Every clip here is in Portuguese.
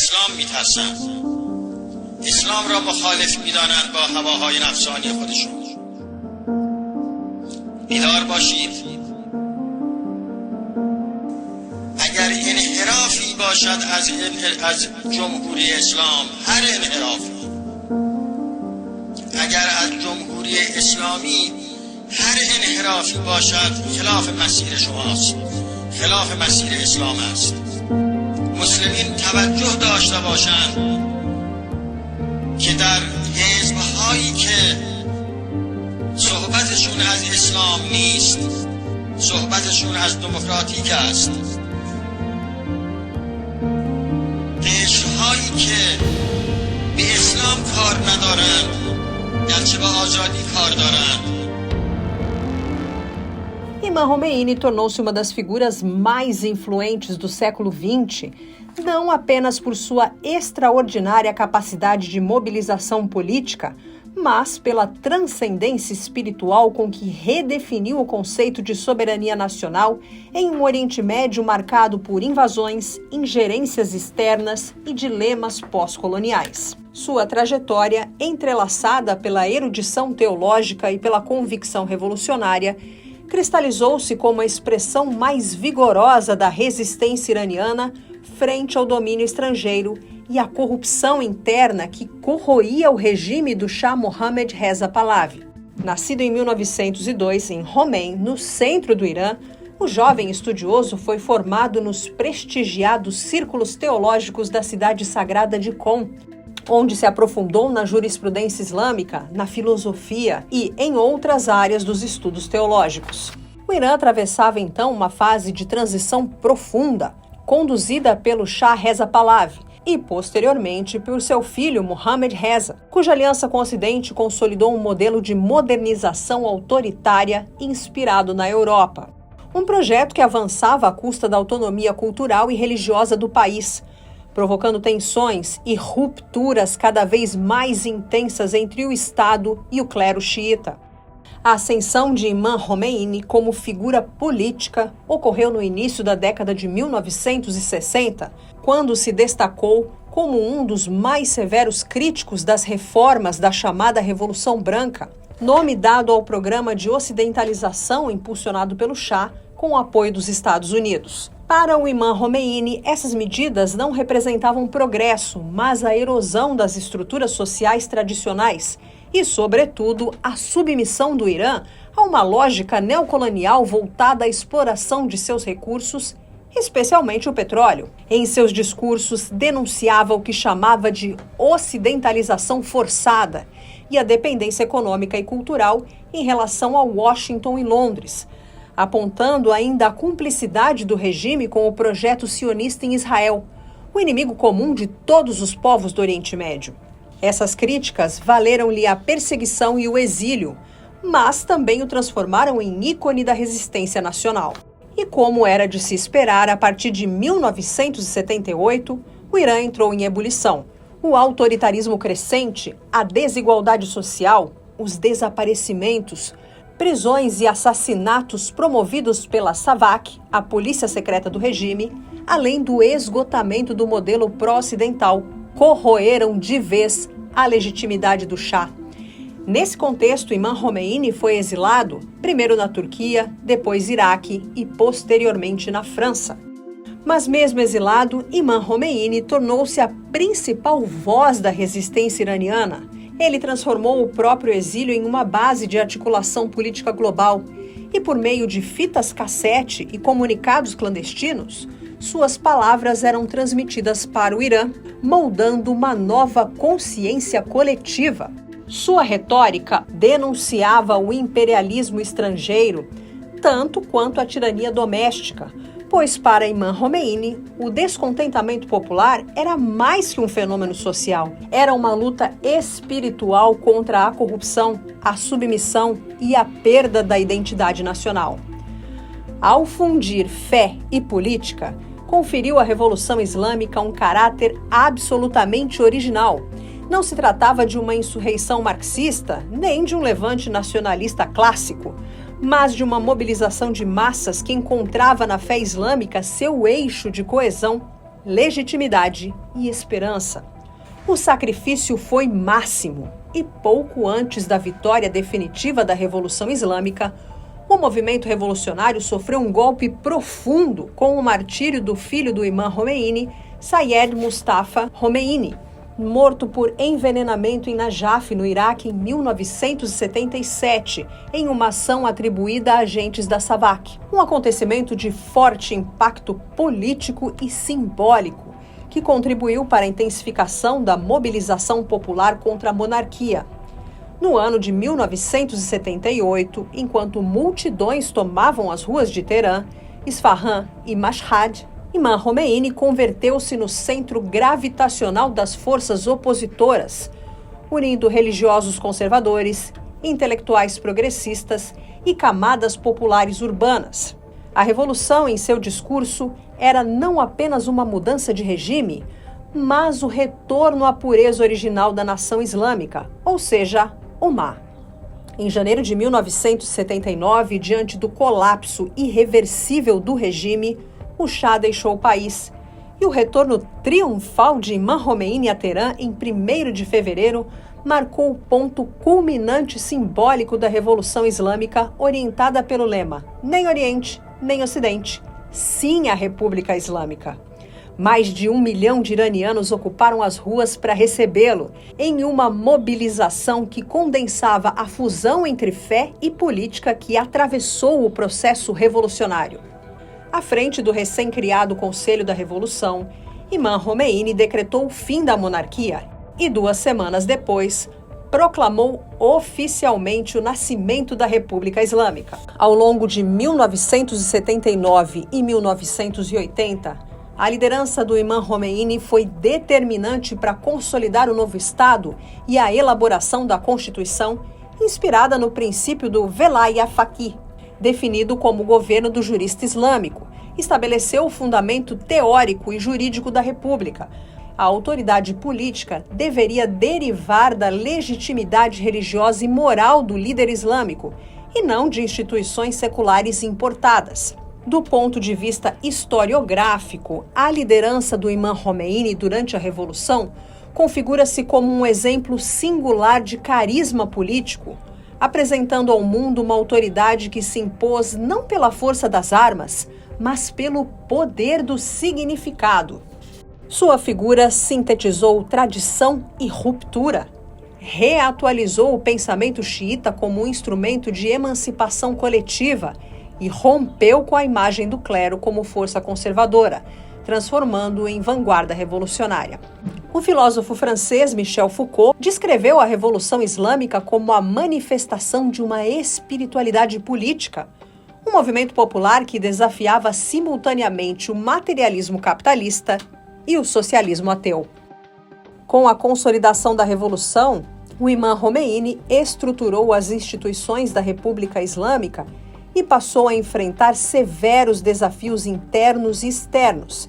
اسلام میترسند، اسلام را مخالف میدانند با هواهای نفسانی خودشون. بیدار باشید. اگر انحرافی باشد از جمهوری اسلام، هر انحرافی، اگر از جمهوری اسلامی هر انحرافی باشد، خلاف مسیر شماست، خلاف مسیر اسلام است. مسلمین توجه داشته باشند که در حزب‌هایی که صحبتشون از اسلام نیست، صحبتشون از دموکراتیک است، قشرهایی که به اسلام کار ندارند گرچه به آزادی کار دارند. Imam Khomeini tornou-se uma das figuras mais influentes do século XX, não apenas por sua extraordinária capacidade de mobilização política, mas pela transcendência espiritual com que redefiniu o conceito de soberania nacional em um Oriente Médio marcado por invasões, ingerências externas e dilemas pós-coloniais. Sua trajetória, entrelaçada pela erudição teológica e pela convicção revolucionária, cristalizou-se como a expressão mais vigorosa da resistência iraniana frente ao domínio estrangeiro e à corrupção interna que corroía o regime do Shah Mohammad Reza Pahlavi. Nascido em 1902 em Khomeini, no centro do Irã, o jovem estudioso foi formado nos prestigiados círculos teológicos da cidade sagrada de Qom, onde se aprofundou na jurisprudência islâmica, na filosofia e em outras áreas dos estudos teológicos. O Irã atravessava então uma fase de transição profunda, conduzida pelo Shah Reza Pahlavi e, posteriormente, por seu filho Mohammad Reza, cuja aliança com o Ocidente consolidou um modelo de modernização autoritária inspirado na Europa. Um projeto que avançava à custa da autonomia cultural e religiosa do país, provocando tensões e rupturas cada vez mais intensas entre o Estado e o clero xiita. A ascensão de Imam Khomeini como figura política ocorreu no início da década de 1960, quando se destacou como um dos mais severos críticos das reformas da chamada Revolução Branca, nome dado ao programa de ocidentalização impulsionado pelo Shah com o apoio dos Estados Unidos. Para o Imam Khomeini, essas medidas não representavam progresso, mas a erosão das estruturas sociais tradicionais e, sobretudo, a submissão do Irã a uma lógica neocolonial voltada à exploração de seus recursos, especialmente o petróleo. Em seus discursos, denunciava o que chamava de ocidentalização forçada e a dependência econômica e cultural em relação a Washington e Londres, apontando ainda a cumplicidade do regime com o projeto sionista em Israel, o inimigo comum de todos os povos do Oriente Médio. Essas críticas valeram-lhe a perseguição e o exílio, mas também o transformaram em ícone da resistência nacional. E como era de se esperar, a partir de 1978, o Irã entrou em ebulição. O autoritarismo crescente, a desigualdade social, os desaparecimentos, prisões e assassinatos promovidos pela SAVAK, a polícia secreta do regime, além do esgotamento do modelo pró-ocidental, corroeram de vez a legitimidade do Shah. Nesse contexto, Imam Khomeini foi exilado, primeiro na Turquia, depois Iraque e posteriormente na França. Mas mesmo exilado, Imam Khomeini tornou-se a principal voz da resistência iraniana. Ele transformou o próprio exílio em uma base de articulação política global e, por meio de fitas cassete e comunicados clandestinos, suas palavras eram transmitidas para o Irã, moldando uma nova consciência coletiva. Sua retórica denunciava o imperialismo estrangeiro, tanto quanto a tirania doméstica, pois para Imam Khomeini, o descontentamento popular era mais que um fenômeno social. Era uma luta espiritual contra a corrupção, a submissão e a perda da identidade nacional. Ao fundir fé e política, conferiu à Revolução Islâmica um caráter absolutamente original. Não se tratava de uma insurreição marxista, nem de um levante nacionalista clássico, mas de uma mobilização de massas que encontrava na fé islâmica seu eixo de coesão, legitimidade e esperança. O sacrifício foi máximo e pouco antes da vitória definitiva da Revolução Islâmica, o movimento revolucionário sofreu um golpe profundo com o martírio do filho do imã Khomeini, Sayed Mustafa Khomeini, morto por envenenamento em Najaf, no Iraque, em 1977, em uma ação atribuída a agentes da SAVAK. Um acontecimento de forte impacto político e simbólico, que contribuiu para a intensificação da mobilização popular contra a monarquia. No ano de 1978, enquanto multidões tomavam as ruas de Teherã, Isfahan e Mashhad, Imam Khomeini converteu-se no centro gravitacional das forças opositoras, unindo religiosos conservadores, intelectuais progressistas e camadas populares urbanas. A revolução, em seu discurso, era não apenas uma mudança de regime, mas o retorno à pureza original da nação islâmica, ou seja, Ummah. Em janeiro de 1979, diante do colapso irreversível do regime, o Shah deixou o país e o retorno triunfal de Imam Khomeini a Teherã em 1º de fevereiro marcou o ponto culminante simbólico da Revolução Islâmica, orientada pelo lema nem Oriente, nem Ocidente, sim à República Islâmica. Mais de 1 milhão de iranianos ocuparam as ruas para recebê-lo, em uma mobilização que condensava a fusão entre fé e política que atravessou o processo revolucionário. À frente do recém-criado Conselho da Revolução, Imam Khomeini decretou o fim da monarquia e 2 semanas depois proclamou oficialmente o nascimento da República Islâmica. Ao longo de 1979 e 1980, a liderança do Imam Khomeini foi determinante para consolidar o novo Estado e a elaboração da Constituição, inspirada no princípio do Velaya Faqih, definido como governo do jurista islâmico. Estabeleceu o fundamento teórico e jurídico da República. A autoridade política deveria derivar da legitimidade religiosa e moral do líder islâmico, e não de instituições seculares importadas. Do ponto de vista historiográfico, a liderança do Imam Khomeini durante a Revolução configura-se como um exemplo singular de carisma político, apresentando ao mundo uma autoridade que se impôs não pela força das armas, mas pelo poder do significado. Sua figura sintetizou tradição e ruptura, reatualizou o pensamento xiita como um instrumento de emancipação coletiva e rompeu com a imagem do clero como força conservadora, transformando-o em vanguarda revolucionária. O filósofo francês Michel Foucault descreveu a Revolução Islâmica como a manifestação de uma espiritualidade política, um movimento popular que desafiava simultaneamente o materialismo capitalista e o socialismo ateu. Com a consolidação da Revolução, o Imam Khomeini estruturou as instituições da República Islâmica e passou a enfrentar severos desafios internos e externos,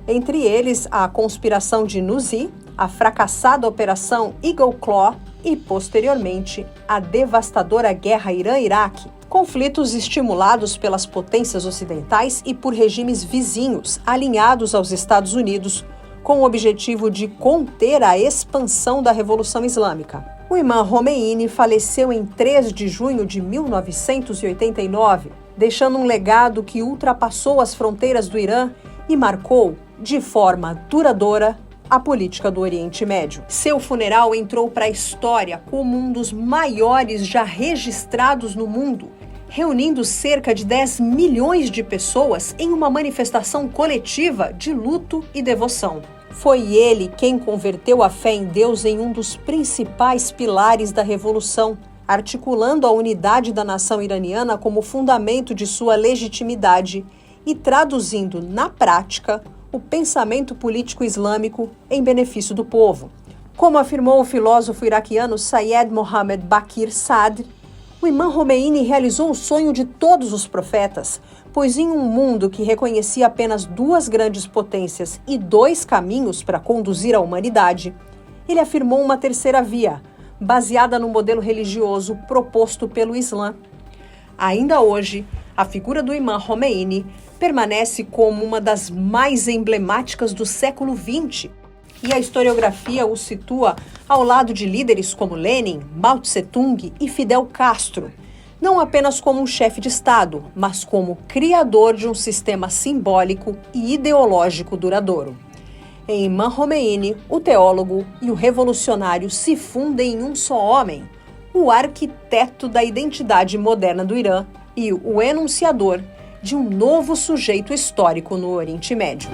entre eles a conspiração de Nuzhi, a fracassada Operação Eagle Claw e, posteriormente, a devastadora Guerra Irã-Iraque, conflitos estimulados pelas potências ocidentais e por regimes vizinhos alinhados aos Estados Unidos, com o objetivo de conter a expansão da Revolução Islâmica. O Imam Khomeini faleceu em 3 de junho de 1989, deixando um legado que ultrapassou as fronteiras do Irã e marcou, de forma duradoura, a política do Oriente Médio. Seu funeral entrou para a história como um dos maiores já registrados no mundo, reunindo cerca de 10 milhões de pessoas em uma manifestação coletiva de luto e devoção. Foi ele quem converteu a fé em Deus em um dos principais pilares da Revolução, articulando a unidade da nação iraniana como fundamento de sua legitimidade e traduzindo, na prática, o pensamento político islâmico em benefício do povo. Como afirmou o filósofo iraquiano Sayed Mohammed Bakir Sadr, o Imam Khomeini realizou o sonho de todos os profetas, pois em um mundo que reconhecia apenas 2 grandes potências e 2 caminhos para conduzir a humanidade, ele afirmou uma terceira via, baseada no modelo religioso proposto pelo Islã. Ainda hoje, a figura do Imam Khomeini permanece como uma das mais emblemáticas do século XX, e a historiografia o situa ao lado de líderes como Lenin, Mao Tse-tung e Fidel Castro, não apenas como um chefe de Estado, mas como criador de um sistema simbólico e ideológico duradouro. Em Imam Khomeini, o teólogo e o revolucionário se fundem em um só homem, o arquiteto da identidade moderna do Irã e o enunciador de um novo sujeito histórico no Oriente Médio.